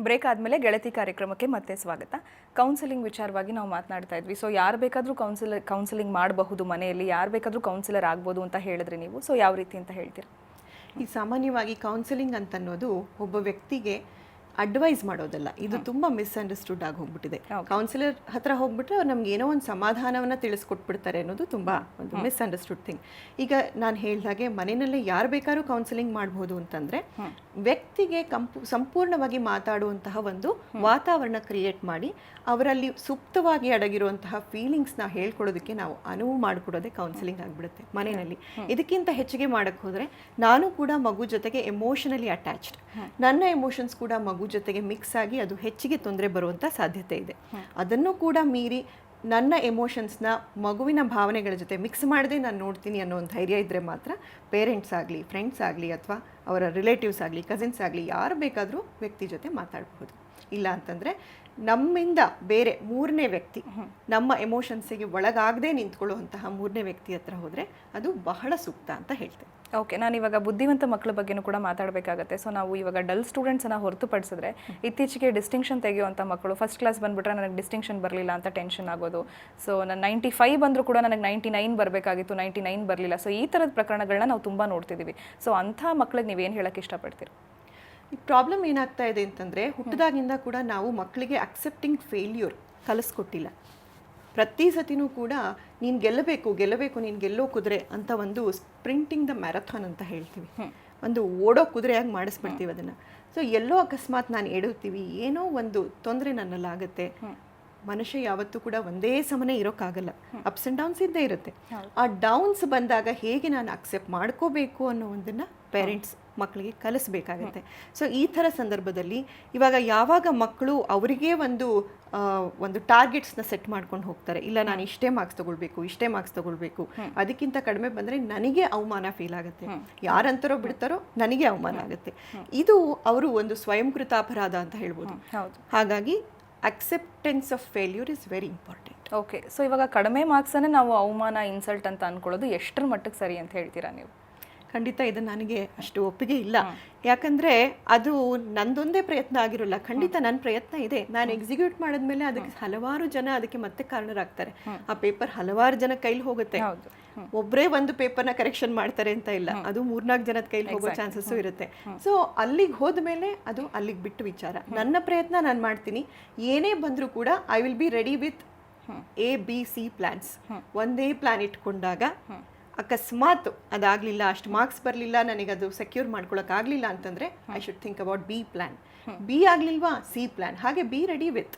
Break ಆದಮೇಲೆ ಗೆಳತಿ ಕಾರ್ಯಕ್ರಮಕ್ಕೆ ಮತ್ತೆ ಸ್ವಾಗತ. ಕೌನ್ಸಿಲಿಂಗ್ ವಿಚಾರವಾಗಿ ನಾವು ಮಾತನಾಡ್ತಾ ಇದ್ವಿ. ಸೊ ಯಾರು ಬೇಕಾದರೂ ಕೌನ್ಸಿಲಿಂಗ್ ಮಾಡಬಹುದು ಮನೆಯಲ್ಲಿ, ಯಾರು ಬೇಕಾದರೂ ಕೌನ್ಸಿಲರ್ ಆಗ್ಬೋದು ಅಂತ ಹೇಳಿದ್ರಿ ನೀವು. ಸೊ ಯಾವ ರೀತಿ ಅಂತ ಹೇಳ್ತೀರಾ? ಈ ಸಾಮಾನ್ಯವಾಗಿ ಕೌನ್ಸಿಲಿಂಗ್ ಅಂತ ಅನ್ನೋದು ಒಬ್ಬ ವ್ಯಕ್ತಿಗೆ ಅಡ್ವೈಸ್ ಮಾಡೋದಲ್ಲ, ಇದು ತುಂಬ ಮಿಸ್ಅಂಡರ್ಸ್ಟುಡ್ ಆಗಿ ಹೋಗ್ಬಿಟ್ಟಿದೆ. ಕೌನ್ಸಿಲರ್ ಹತ್ರ ಹೋಗ್ಬಿಟ್ರೆ ಅವ್ರು ನಮ್ಗೆ ಏನೋ ಒಂದು ಸಮಾಧಾನವನ್ನು ತಿಳಿಸ್ಕೊಟ್ಬಿಡ್ತಾರೆ ಅನ್ನೋದು ತುಂಬ ಒಂದು ಮಿಸ್ಅಂಡರ್ಸ್ಟುಡ್ ಥಿಂಗ್. ಈಗ ನಾನು ಹೇಳಿದಾಗೆ ಮನೆಯಲ್ಲೇ ಯಾರು ಬೇಕಾದ್ರೂ ಕೌನ್ಸಿಲಿಂಗ್ ಮಾಡ್ಬೋದು ಅಂತಂದರೆ ವ್ಯಕ್ತಿಗೆ ಸಂಪೂರ್ಣವಾಗಿ ಮಾತಾಡುವಂತಹ ಒಂದು ವಾತಾವರಣ ಕ್ರಿಯೇಟ್ ಮಾಡಿ ಅವರಲ್ಲಿ ಸುಪ್ತವಾಗಿ ಅಡಗಿರುವಂತಹ ಫೀಲಿಂಗ್ಸ್ನ ಹೇಳ್ಕೊಡೋದಕ್ಕೆ ನಾವು ಅನುವು ಮಾಡಿಕೊಡೋದೇ ಕೌನ್ಸಿಲಿಂಗ್ ಆಗಿಬಿಡುತ್ತೆ ಮನೆಯಲ್ಲಿ. ಇದಕ್ಕಿಂತ ಹೆಚ್ಚಿಗೆ ಮಾಡೋಕ್ಕೆ ಹೋದರೆ ನಾನು ಕೂಡ ಮಗು ಜೊತೆಗೆ ಎಮೋಷನಲಿ ಅಟ್ಯಾಚ್ಡ್, ನನ್ನ ಎಮೋಷನ್ಸ್ ಕೂಡ ಮಗು ಜೊತೆಗೆ ಮಿಕ್ಸ್ ಆಗಿ ಅದು ಹೆಚ್ಚಿಗೆ ತೊಂದರೆ ಬರುವಂಥ ಸಾಧ್ಯತೆ ಇದೆ. ಅದನ್ನು ಕೂಡ ಮೀರಿ ನನ್ನ ಎಮೋಷನ್ಸ್ನ ಮಗುವಿನ ಭಾವನೆಗಳ ಜೊತೆ ಮಿಕ್ಸ್ ಮಾಡದೆ ನಾನು ನೋಡ್ತೀನಿ ಅನ್ನೋ ಒಂದು ಧೈರ್ಯ ಇದ್ದರೆ ಮಾತ್ರ ಪೇರೆಂಟ್ಸ್ ಆಗಲಿ, ಫ್ರೆಂಡ್ಸ್ ಆಗಲಿ, ಅಥವಾ ಅವರ ರಿಲೇಟಿವ್ಸ್ ಆಗಲಿ, ಕಸಿನ್ಸ್ ಆಗಲಿ, ಯಾರು ಬೇಕಾದರೂ ವ್ಯಕ್ತಿ ಜೊತೆ ಮಾತಾಡಬಹುದು. ಇಲ್ಲ ಅಂತಂದರೆ ನಮ್ಮಿಂದ ಬೇರೆ ಮೂರನೇ ವ್ಯಕ್ತಿ, ನಮ್ಮ ಎಮೋಷನ್ಸಿಗೆ ಒಳಗಾಗದೆ ನಿಂತ್ಕೊಳ್ಳುವಂತಹ ಮೂರನೇ ವ್ಯಕ್ತಿ ಹತ್ರ ಹೋದರೆ ಅದು ಬಹಳ ಸೂಕ್ತ ಅಂತ ಹೇಳ್ತೇನೆ. ಓಕೆ, ನಾನು ಇವಾಗ ಬುದ್ಧಿವಂತ ಮಕ್ಕಳ ಬಗ್ಗೆನೂ ಕೂಡ ಮಾತಾಡಬೇಕಾಗತ್ತೆ. ಸೊ ನಾವು ಇವಾಗ ಡಲ್ ಸ್ಟೂಡೆಂಟ್ಸನ್ನು ಹೊರತುಪಡಿಸಿದ್ರೆ ಇತ್ತೀಚೆಗೆ ಡಿಸ್ಟಿಂಕ್ಷನ್ ತೆಗೆಯುವಂಥ ಮಕ್ಕಳು ಫಸ್ಟ್ ಕ್ಲಾಸ್ ಬಂದುಬಿಟ್ರೆ ನನಗೆ ಡಿಸ್ಟಿಂಕ್ಷನ್ ಬರಲಿಲ್ಲ ಅಂತ ಟೆನ್ಷನ್ ಆಗೋದು. ಸೊ ನಾನು 95 ಬಂದರೂ ಕೂಡ ನನಗೆ 99 ಬರಬೇಕಾಗಿತ್ತು, 99 ಬರಲಿಲ್ಲ. ಸೊ ಈ ಥರದ ಪ್ರಕರಣಗಳನ್ನ ನಾವು ತುಂಬ ನೋಡ್ತಿದ್ದೀವಿ. ಸೊ ಅಂಥ ಮಕ್ಕಳಿಗೆ ನೀವೇನು ಹೇಳೋಕ್ಕೆ ಇಷ್ಟಪಡ್ತೀರಿ? ಈ ಪ್ರಾಬ್ಲಮ್ ಏನಾಗ್ತಾ ಇದೆ ಅಂತಂದರೆ ಹುಟ್ಟಿದಾಗಿಂದ ಕೂಡ ನಾವು ಮಕ್ಕಳಿಗೆ ಅಕ್ಸೆಪ್ಟಿಂಗ್ ಫೇಲ್ಯೂರ್ ಕಲಿಸ್ಕೊಟ್ಟಿಲ್ಲ. ಪ್ರತಿ ಸತಿನೂ ಕೂಡ ನೀನು ಗೆಲ್ಲಬೇಕು, ನೀನು ಗೆಲ್ಲೋ ಕುದುರೆ ಅಂತ ಒಂದು ಸ್ಪ್ರಿಂಟಿಂಗ್ ದ ಮ್ಯಾರಥಾನ್ ಅಂತ ಹೇಳ್ತೀವಿ, ಒಂದು ಓಡೋ ಕುದುರೆಯಾಗಿ ಮಾಡಿಸ್ಬಿಡ್ತೀವಿ ಅದನ್ನು. ಸೊ ಎಲ್ಲೋ ಅಕಸ್ಮಾತ್ ನಾನು ಎಡುತ್ತೀವಿ, ಏನೋ ಒಂದು ತೊಂದರೆ ನನ್ನಲ್ಲಾಗುತ್ತೆ. ಮನುಷ್ಯ ಯಾವತ್ತೂ ಕೂಡ ಒಂದೇ ಸಮನೆ ಇರೋಕ್ಕಾಗಲ್ಲ, ಅಪ್ಸ್ ಆ್ಯಂಡ್ ಡೌನ್ಸ್ ಇದ್ದೇ ಇರುತ್ತೆ. ಆ ಡೌನ್ಸ್ ಬಂದಾಗ ಹೇಗೆ ನಾನು ಅಕ್ಸೆಪ್ಟ್ ಮಾಡ್ಕೋಬೇಕು ಅನ್ನೋ ಒಂದನ್ನು ಪೇರೆಂಟ್ಸ್ ಮಕ್ಕಳಿಗೆ ಕಲಿಸ್ಬೇಕಾಗತ್ತೆ. ಸೊ ಈ ಥರ ಸಂದರ್ಭದಲ್ಲಿ ಇವಾಗ ಯಾವಾಗ ಮಕ್ಕಳು ಅವರಿಗೆ ಒಂದು ಟಾರ್ಗೆಟ್ಸ್ನ ಸೆಟ್ ಮಾಡ್ಕೊಂಡು ಹೋಗ್ತಾರೆ, ಇಲ್ಲ ನಾನು ಇಷ್ಟೇ ಮಾರ್ಕ್ಸ್ ತಗೊಳ್ಬೇಕು, ಅದಕ್ಕಿಂತ ಕಡಿಮೆ ಬಂದರೆ ನನಗೆ ಅವಮಾನ ಫೀಲ್ ಆಗುತ್ತೆ, ಯಾರಂತಾರೋ ಬಿಡ್ತಾರೋ ನನಗೆ ಅವಮಾನ ಆಗುತ್ತೆ. ಇದು ಅವರು ಒಂದು ಸ್ವಯಂಕೃತ ಅಪರಾಧ ಅಂತ ಹೇಳ್ಬೋದು. ಹಾಗಾಗಿ acceptance of failure is very important. Okay, so ಇವಾಗ ಕಡಿಮೆ ಮಾರ್ಕ್ಸನ್ನೇ ನಾವು ಅವಮಾನ, ಇನ್ಸಲ್ಟ್ ಅಂತ ಅಂದ್ಕೊಳ್ಳೋದು ಎಷ್ಟರ ಮಟ್ಟಕ್ಕೆ ಸರಿ ಅಂತ ಹೇಳ್ತೀರಾ ನೀವು? ಖಂಡಿತ ಇದು ನನಗೆ ಅಷ್ಟು ಒಪ್ಪಿಗೆ ಇಲ್ಲ. ಯಾಕಂದರೆ ಅದು ನಂದೊಂದೇ ಪ್ರಯತ್ನ ಆಗಿರೋಲ್ಲ, ಖಂಡಿತ ನನ್ನ ಪ್ರಯತ್ನ ಇದೆ. ನಾನು ಎಕ್ಸಿಕ್ಯೂಟ್ ಮಾಡಿದ್ಮೇಲೆ ಅದಕ್ಕೆ ಹಲವಾರು ಜನ ಅದಕ್ಕೆ ಮತ್ತೆ ಕಾರಣರಾಗ್ತಾರೆ. ಆ ಪೇಪರ್ ಹಲವಾರು ಜನ ಕೈಲಿ ಹೋಗುತ್ತೆ, ಒಬ್ಬರೇ ಒಂದು ಪೇಪರ್ನ ಕರೆಕ್ಷನ್ ಮಾಡ್ತಾರೆ ಅಂತ ಇಲ್ಲ, ಅದು 3-4 ಜನದ ಕೈಲಿ ಹೋಗೋ ಚಾನ್ಸಸ್ಸು ಇರುತ್ತೆ. ಸೊ ಅಲ್ಲಿಗೆ ಹೋದ್ಮೇಲೆ ಅದು ಅಲ್ಲಿಗೆ ಬಿಟ್ಟು ವಿಚಾರ. ನನ್ನ ಪ್ರಯತ್ನ ನಾನು ಮಾಡ್ತೀನಿ, ಏನೇ ಬಂದರೂ ಕೂಡ I will be ready with ABC plans. ಒಂದೇ ಪ್ಲಾನ್ ಇಟ್ಕೊಂಡಾಗ ಅಕಸ್ಮಾತ್ ಅದಾಗಲಿಲ್ಲ, ಅಷ್ಟು ಮಾರ್ಕ್ಸ್ ಬರಲಿಲ್ಲ, ನನಗದು ಸೆಕ್ಯೂರ್ ಮಾಡ್ಕೊಳಕ್ಕಾಗಲಿಲ್ಲ ಅಂತಂದರೆ I should think about B plan. B ಆಗಲಿಲ್ವಾ C ಪ್ಲ್ಯಾನ್, ಹಾಗೆ be ready with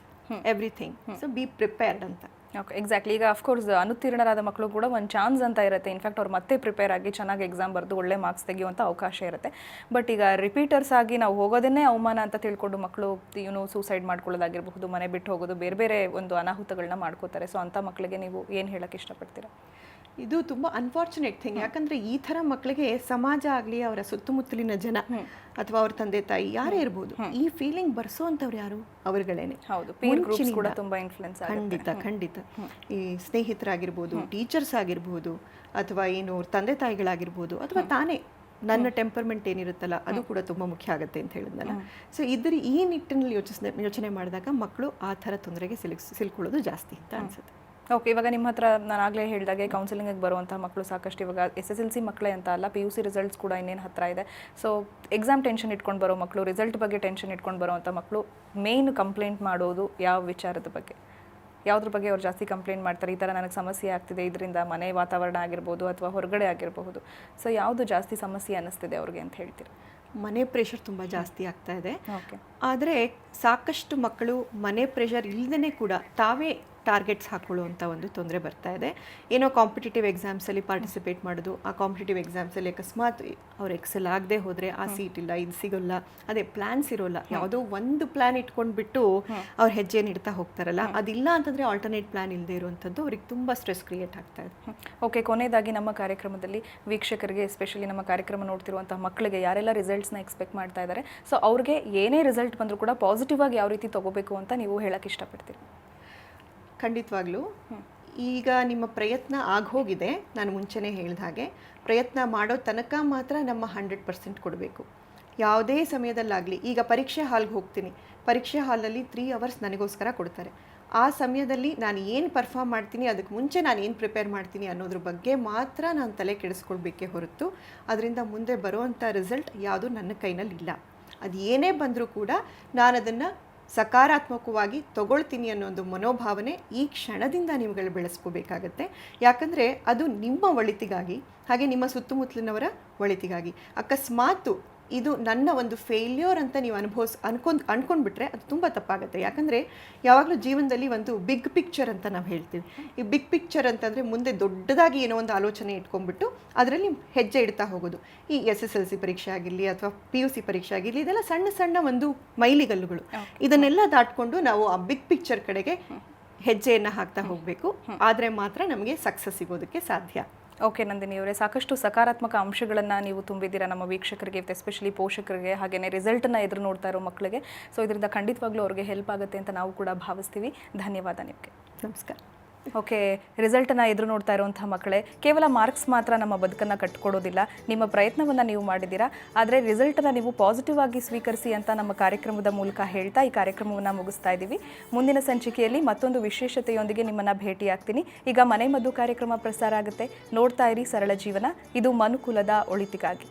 everything. So be prepared ಅಂತ. Okay, exactly. ಈಗ ಅಫ್ಕೋರ್ಸ್ ಅನುತ್ತೀರ್ಣರಾದ ಮಕ್ಕಳು ಕೂಡ ಒಂದು ಚಾನ್ಸ್ ಅಂತ ಇರುತ್ತೆ. ಇನ್ಫ್ಯಾಕ್ಟ್ ಅವ್ರು ಮತ್ತೆ ಪ್ರಿಪೇರ್ ಆಗಿ ಚೆನ್ನಾಗಿ ಎಕ್ಸಾಮ್ ಬರೆದು ಒಳ್ಳೆ ಮಾರ್ಕ್ಸ್ ತೆಗೆಯುವಂಥ ಅವಕಾಶ ಇರುತ್ತೆ. ಬಟ್ ಈಗ ರಿಪೀಟರ್ಸ್ ಆಗಿ ನಾವು ಹೋಗೋದನ್ನೇ ಅವಮಾನ ಅಂತ ತಿಳ್ಕೊಂಡು ಮಕ್ಕಳು ಸೂಸೈಡ್ ಮಾಡ್ಕೊಳ್ಳೋದಾಗಿರಬಹುದು, ಮನೆ ಬಿಟ್ಟು ಹೋಗೋದು, ಬೇರೆ ಬೇರೆ ಒಂದು ಅನಾಹುತಗಳನ್ನ ಮಾಡ್ಕೋತಾರೆ. ಸೊ ಅಂಥ ಮಕ್ಕಳಿಗೆ ನೀವು ಏನು ಹೇಳೋಕ್ಕೆ ಇಷ್ಟಪಡ್ತೀರಾ? ಇದು ತುಂಬ ಅನ್ಫಾರ್ಚುನೇಟ್ ಥಿಂಗ್. ಯಾಕಂದರೆ ಈ ಥರ ಮಕ್ಕಳಿಗೆ ಸಮಾಜ ಆಗಲಿ, ಅವರ ಸುತ್ತಮುತ್ತಲಿನ ಜನ ಅಥವಾ ಅವ್ರ ತಂದೆ ತಾಯಿ ಯಾರೇ ಇರ್ಬೋದು, ಈ ಫೀಲಿಂಗ್ ಬರ್ಸೋವಂಥವ್ರು ಯಾರು? ಅವರುಗಳೇನೆ. ಹೌದು, ಪೀರ್ ಗ್ರೂಪ್ಸ್ ಕೂಡ ತುಂಬ ಇನ್ಫ್ಲುಯೆನ್ಸ್ ಆಗುತ್ತೆ. ಖಂಡಿತ. ಈ ಸ್ನೇಹಿತರಾಗಿರ್ಬೋದು, ಟೀಚರ್ಸ್ ಆಗಿರ್ಬೋದು, ಅಥವಾ ಏನು ತಂದೆ ತಾಯಿಗಳಾಗಿರ್ಬೋದು, ಅಥವಾ ತಾನೇ ನನ್ನ ಟೆಂಪರ್ಮೆಂಟ್ ಏನಿರುತ್ತಲ್ಲ ಅದು ಕೂಡ ತುಂಬ ಮುಖ್ಯ ಆಗುತ್ತೆ ಅಂತ ಹೇಳಿದ್ನಲ್ಲ. ಸೊ ಈ ನಿಟ್ಟಿನಲ್ಲಿ ಯೋಚನೆ ಮಾಡಿದಾಗ ಮಕ್ಕಳು ಆ ಥರ ತೊಂದರೆಗೆ ಸಿಲ್ಕೊಳ್ಳೋದು ಜಾಸ್ತಿ ಅಂತ ಅನ್ಸುತ್ತೆ. ಓಕೆ, ಇವಾಗ ನಿಮ್ಮ ಹತ್ರ ನಾನು ಆಗಲೇ ಹೇಳಿದಾಗೆ ಕೌನ್ಸಿಲಿಂಗಿಗೆ ಬರುವಂಥ ಮಕ್ಕಳು ಸಾಕಷ್ಟು ಇವಾಗ SSLC ಮಕ್ಕಳೇ ಅಂತ ಅಲ್ಲ, PUC ರಿಸಲ್ಟ್ಸ್ ಕೂಡ ಇನ್ನೇನು ಹತ್ತಿರ ಇದೆ. ಸೊ ಎಕ್ಸಾಮ್ ಟೆನ್ಷನ್ ಇಟ್ಕೊಂಡು ಬರೋ ಮಕ್ಕಳು, ರಿಸಲ್ಟ್ ಬಗ್ಗೆ ಟೆನ್ಷನ್ ಇಟ್ಕೊಂಡು ಬರೋವಂಥ ಮಕ್ಕಳು ಮೇನ್ ಕಂಪ್ಲೇಂಟ್ ಮಾಡೋದು ಯಾವ ವಿಚಾರದ ಬಗ್ಗೆ, ಯಾವುದ್ರ ಬಗ್ಗೆ ಅವ್ರು ಜಾಸ್ತಿ ಕಂಪ್ಲೇಂಟ್ ಮಾಡ್ತಾರೆ? ಈ ಥರ ನನಗೆ ಸಮಸ್ಯೆ ಆಗ್ತಿದೆ, ಇದರಿಂದ ಮನೆ ವಾತಾವರಣ ಆಗಿರ್ಬೋದು ಅಥವಾ ಹೊರಗಡೆ ಆಗಿರಬಹುದು. ಸೊ ಯಾವುದು ಜಾಸ್ತಿ ಸಮಸ್ಯೆ ಅನ್ನಿಸ್ತಿದೆ ಅವ್ರಿಗೆ ಅಂತ ಹೇಳ್ತೀರಿ? ಮನೆ ಪ್ರೆಷರ್ ತುಂಬ ಜಾಸ್ತಿ ಆಗ್ತಾ ಇದೆ. ಆದರೆ ಸಾಕಷ್ಟು ಮಕ್ಕಳು ಮನೆ ಪ್ರೆಷರ್ ಇಲ್ಲದೇ ಕೂಡ ತಾವೇ ಟಾರ್ಗೆಟ್ಸ್ ಹಾಕೊಳ್ಳುವಂಥ ಒಂದು ತೊಂದರೆ ಬರ್ತಾ ಇದೆ. ಏನೋ ಕಾಂಪಿಟೇಟಿವ್ ಎಕ್ಸಾಮ್ಸಲ್ಲಿ ಪಾರ್ಟಿಸಿಪೇಟ್ ಮಾಡೋದು, ಆ ಕಾಂಪಿಟೇಟಿವ್ ಎಕ್ಸಾಮ್ಸಲ್ಲಿ ಅಕಸ್ಮಾತ್ ಅವ್ರು ಎಕ್ಸೆಲ್ ಆಗದೆ ಹೋದರೆ ಆ ಸೀಟ್ ಇಲ್ಲ, ಇದು ಸಿಗೋಲ್ಲ, ಅದೇ ಪ್ಲ್ಯಾನ್ಸ್ ಇರೋಲ್ಲ, ಯಾವುದೋ ಒಂದು ಪ್ಲ್ಯಾನ್ ಇಟ್ಕೊಂಡ್ಬಿಟ್ಟು ಅವ್ರು ಹೆಜ್ಜೆ ನೀಡ್ತಾ ಹೋಗ್ತಾರಲ್ಲ, ಅದಿಲ್ಲ ಅಂತಂದರೆ ಆಲ್ಟರ್ನೇಟ್ ಪ್ಲ್ಯಾನ್ ಇಲ್ಲದೆ ಇರುವಂಥದ್ದು ಅವ್ರಿಗೆ ತುಂಬ ಸ್ಟ್ರೆಸ್ ಕ್ರಿಯೇಟ್ ಆಗ್ತಾ ಇದೆ. ಓಕೆ, ಕೊನೆಯದಾಗಿ ನಮ್ಮ ಕಾರ್ಯಕ್ರಮದಲ್ಲಿ ವೀಕ್ಷಕರಿಗೆ, ಎಸ್ಪೆಷಲಿ ನಮ್ಮ ಕಾರ್ಯಕ್ರಮ ನೋಡ್ತಿರುವಂಥ ಮಕ್ಕಳಿಗೆ ಯಾರೆಲ್ಲ ರಿಸಲ್ಟ್ಸ್ನ ಎಕ್ಸ್ಪೆಕ್ಟ್ ಮಾಡ್ತಾ ಇದ್ದಾರೆ, ಸೊ ಅವ್ರಿಗೆ ಏನೇ ರಿಸಲ್ಟ್ ಬಂದರೂ ಕೂಡ ಪಾಸಿಟಿವ್ ಆಗಿ ಯಾವ ರೀತಿ ತೊಗೋಬೇಕು ಅಂತ ನೀವು ಹೇಳೋಕ್ಕೆ ಇಷ್ಟಪಡ್ತೀರಿ? ಖಂಡಿತವಾಗ್ಲೂ ಈಗ ನಿಮ್ಮ ಪ್ರಯತ್ನ ಆಗೋಗಿದೆ. ನಾನು ಮುಂಚೆನೇ ಹೇಳಿದ ಹಾಗೆ ಪ್ರಯತ್ನ ಮಾಡೋ ತನಕ ಮಾತ್ರ ನಮ್ಮ 100% ಕೊಡಬೇಕು. ಯಾವುದೇ ಸಮಯದಲ್ಲಾಗಲಿ, ಈಗ ಪರೀಕ್ಷೆ ಹಾಲ್ಗೆ ಹೋಗ್ತೀನಿ, ಪರೀಕ್ಷೆ ಹಾಲಲ್ಲಿ 3 ಅವರ್ಸ್ ನನಗೋಸ್ಕರ ಕೊಡ್ತಾರೆ. ಆ ಸಮಯದಲ್ಲಿ ನಾನು ಏನು ಪರ್ಫಾರ್ಮ್ ಮಾಡ್ತೀನಿ, ಅದಕ್ಕೆ ಮುಂಚೆ ನಾನು ಏನು ಪ್ರಿಪೇರ್ ಮಾಡ್ತೀನಿ ಅನ್ನೋದ್ರ ಬಗ್ಗೆ ಮಾತ್ರ ನಾನು ತಲೆ ಕೆಡಿಸ್ಕೊಳ್ಬೇಕೇ ಹೊರತು ಅದರಿಂದ ಮುಂದೆ ಬರುವಂಥ ರಿಸಲ್ಟ್ ಯಾವುದು ನನ್ನ ಕೈನಲ್ಲಿಲ್ಲ. ಅದು ಏನೇ ಬಂದರೂ ಕೂಡ ನಾನು ಅದನ್ನು ಸಕಾರಾತ್ಮಕವಾಗಿ ತಗೊಳ್ತೀನಿ ಅನ್ನೋ ಒಂದು ಮನೋಭಾವನೆ ಈ ಕ್ಷಣದಿಂದ ನೀವುಗಳು ಬೆಳೆಸ್ಕೋಬೇಕಾಗತ್ತೆ. ಯಾಕಂದರೆ ಅದು ನಿಮ್ಮ ಒಳಿತಿಗಾಗಿ, ಹಾಗೆ ನಿಮ್ಮ ಸುತ್ತಮುತ್ತಲಿನವರ ಒಳಿತಿಗಾಗಿ. ಅಕಸ್ಮಾತು ಇದು ನನ್ನ ಒಂದು ಫೇಲ್ಯೂರ್ ಅಂತ ನೀವು ಅನ್ಕೊಂಡ್ಬಿಟ್ರೆ ಅದು ತುಂಬ ತಪ್ಪಾಗುತ್ತೆ. ಯಾಕಂದರೆ ಯಾವಾಗಲೂ ಜೀವನದಲ್ಲಿ ಒಂದು ಬಿಗ್ ಪಿಕ್ಚರ್ ಅಂತ ನಾವು ಹೇಳ್ತೀವಿ. ಈ ಬಿಗ್ ಪಿಕ್ಚರ್ ಅಂತಂದರೆ ಮುಂದೆ ದೊಡ್ಡದಾಗಿ ಏನೋ ಒಂದು ಆಲೋಚನೆ ಇಟ್ಕೊಂಡ್ಬಿಟ್ಟು ಅದರಲ್ಲಿ ಹೆಜ್ಜೆ ಇಡ್ತಾ ಹೋಗೋದು. ಈ SSLC ಪರೀಕ್ಷೆ ಆಗಿರಲಿ ಅಥವಾ PUC ಪರೀಕ್ಷೆ ಆಗಿರಲಿ, ಇದೆಲ್ಲ ಸಣ್ಣ ಸಣ್ಣ ಒಂದು ಮೈಲಿಗಲ್ಲುಗಳು. ಇದನ್ನೆಲ್ಲ ದಾಟ್ಕೊಂಡು ನಾವು ಆ ಬಿಗ್ ಪಿಕ್ಚರ್ ಕಡೆಗೆ ಹೆಜ್ಜೆಯನ್ನು ಹಾಕ್ತಾ ಹೋಗಬೇಕು. ಆದರೆ ಮಾತ್ರ ನಮಗೆ ಸಕ್ಸಸ್ ಸಿಗೋದಕ್ಕೆ ಸಾಧ್ಯ. ಓಕೆ ನಂದಿನಿ ಅವರೇ, ಸಾಕಷ್ಟು ಸಕಾರಾತ್ಮಕ ಅಂಶಗಳನ್ನು ನೀವು ತುಂಬಿದ್ದೀರಾ ನಮ್ಮ ವೀಕ್ಷಕರಿಗೆ, ಎಸ್ಪೆಷಲಿ ಪೋಷಕರಿಗೆ, ಹಾಗೆಯೇ ರಿಸಲ್ಟನ್ನು ಎದುರು ನೋಡ್ತಾ ಇರೋ ಮಕ್ಕಳಿಗೆ. ಸೊ ಇದರಿಂದ ಖಂಡಿತವಾಗ್ಲೂ ಅವ್ರಿಗೆ ಹೆಲ್ಪ್ ಆಗುತ್ತೆ ಅಂತ ನಾವು ಕೂಡ ಭಾವಿಸ್ತೀವಿ. ಧನ್ಯವಾದ ನಿಮಗೆ. ನಮಸ್ಕಾರ. ಓಕೆ, ರಿಸಲ್ಟನ್ನು ಎದುರು ನೋಡ್ತಾ ಇರುವಂಥ ಮಕ್ಕಳೇ, ಕೇವಲ ಮಾರ್ಕ್ಸ್ ಮಾತ್ರ ನಮ್ಮ ಬದುಕನ್ನು ಕಟ್ಕೊಡೋದಿಲ್ಲ. ನಿಮ್ಮ ಪ್ರಯತ್ನವನ್ನು ನೀವು ಮಾಡಿದ್ದೀರಾ, ಆದರೆ ರಿಸಲ್ಟನ್ನು ನೀವು ಪಾಸಿಟಿವ್ ಆಗಿ ಸ್ವೀಕರಿಸಿ ಅಂತ ನಮ್ಮ ಕಾರ್ಯಕ್ರಮದ ಮೂಲಕ ಹೇಳ್ತಾ ಈ ಕಾರ್ಯಕ್ರಮವನ್ನು ಮುಗಿಸ್ತಾ ಇದ್ದೀವಿ. ಮುಂದಿನ ಸಂಚಿಕೆಯಲ್ಲಿ ಮತ್ತೊಂದು ವಿಶೇಷತೆಯೊಂದಿಗೆ ನಿಮ್ಮನ್ನು ಭೇಟಿಯಾಗ್ತೀನಿ. ಈಗ ಮನೆ ಮದ್ದು ಕಾರ್ಯಕ್ರಮ ಪ್ರಸಾರ ಆಗುತ್ತೆ. ನೋಡ್ತಾ ಇರಿ ಸರಳ ಜೀವನ. ಇದು ಮನುಕುಲದ ಒಳಿತಿಗಾಗಿ.